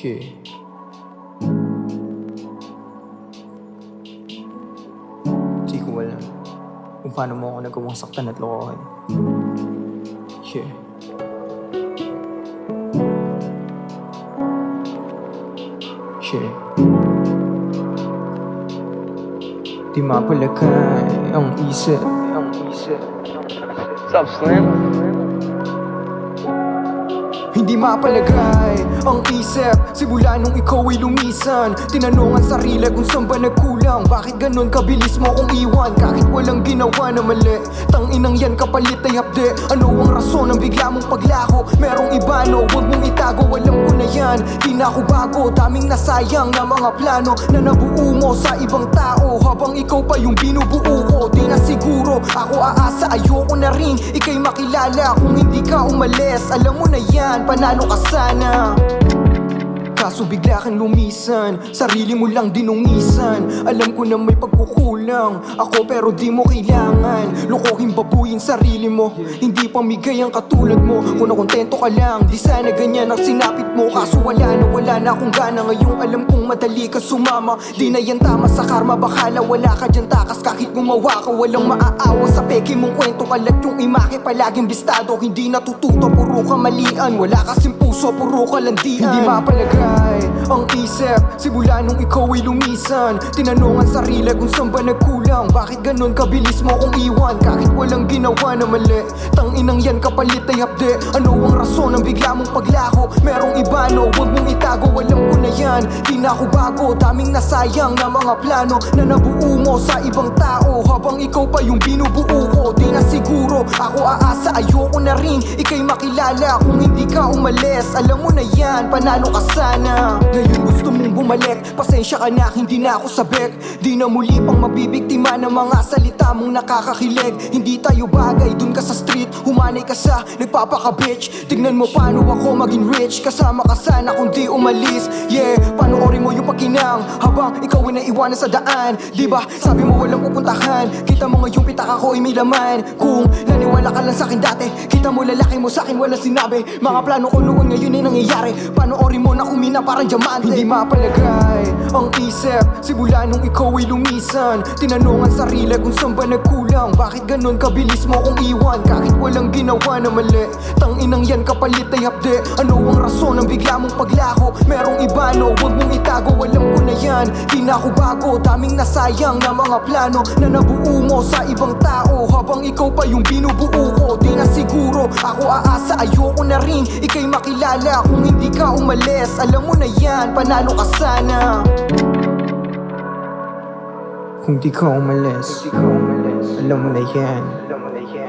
Yeah. Di ko alam kung paano mo ako nagawang saktan at lokohan. Yeah. Yeah. Di mapalagay ang isip. What's up, Slim? Hindi mapalagay ang isip simula nung ikaw ay lumisan. Tinanong ang sarili kung saan ba nagkulang. Bakit ganun kabilis mo kong iwan kahit walang ginawa na mali? Tanginang yan kapalit ay hapde. Ano ang rason ng bigla mong paglako? Merong iba no, huwag mong itago. Alam ko na yan, di na ako bago. Daming nasayang na mga plano na nabuo mo sa ibang tao. Habang ikaw pa yung binubuo ko, di na siguro ako aasa. Ayoko na rin ika'y makilala kung hindi ka umalis. Alam mo na yan, panalo ka sana. Kaso bigla kang lumisan, sarili mo lang dinungisan. Alam ko na may pagkukulang ako pero di mo kailangan lukuhin babuyin sarili mo. Hindi pamigay ang katulad mo. Kung nakontento ka lang, di sana ganyan ang sinapit mo. Kaso wala na akong gana. Ngayong alam kong madali ka sumama. Di na yan tama sa karma, bakala wala ka dyan takas. Kahit gumawa ka, walang maaawa sa peke mong kwento. Kalat yung imake, palaging bistado. Hindi natututo, puro kamalian. Wala kasing puso, puro kalandian. Hindi mapalagay ang isip simula nung ikaw ay lumisan. Tinanong ang sarili kung saan ba nagkulang. Bakit ganun kabilis mo kong iwan kahit walang ginawa na mali? Tanginang yan kapalit ay hapde. Ano ang rason ng bigla mong paglako? Merong iba no, huwag mong itago. Alam ko na yan, di na ako bago. Daming nasayang na mga plano na nabuo mo sa ibang tao. Habang ikaw pa yung binubuo ko, di na siguro ako aasa. Ayoko na rin ika'y makilala kung hindi ka umalis. Alam mo na yan, panalo ka sana. Ngayon gusto mong bumalik, pasensya ka na, hindi na ako sabik. Di na muli pang mabibiktima ng mga salita mong nakakakilig. Hindi tayo bagay, dun ka sa street, humanay ka sa nagpapaka-bitch. Tignan mo paano ako maging rich, kasama ka sana kung di umalis. Yeah, panoorin mo yung pagkinang habang ikaw ay naiwanan sa daan. Diba, sabi mo walang pupuntahan. Kita mo ngayong pitaka ko ay may laman. Kung naniwala ka lang sa'kin dati, kita mo lalaki mo sa'kin walang sinabi. Mga plano ko noon ngayon ay nangyayari. Panoorin mo na kumina parang diamante. Hindi mapalagay ang isip simula nung ikaw ay lumisan. Tinanong ang sarili kung saan ba nagkulang. Bakit ganun kabilis mo kong iwan kahit walang ginawa na mali? Tanginang yan kapalit ay hapde. Ano ang rason ng bigla mong paglako? Merong iba no, huwag mong itago. Alam ko na yan, di na ako bago. Daming nasayang na mga plano na nabuo mo sa ibang tao. Habang ikaw pa yung binubuo ko, di na siguro ako aasa. Ayoko na rin ika'y makilala kung hindi ka umalis. Alam mo na yan, panalo ka sana. Kung di ka umalis, alam mo na yan,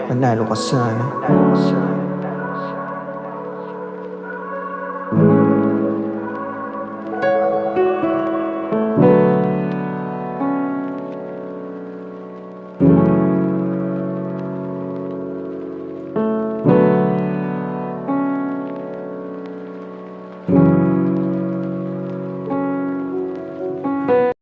panalo ka sana.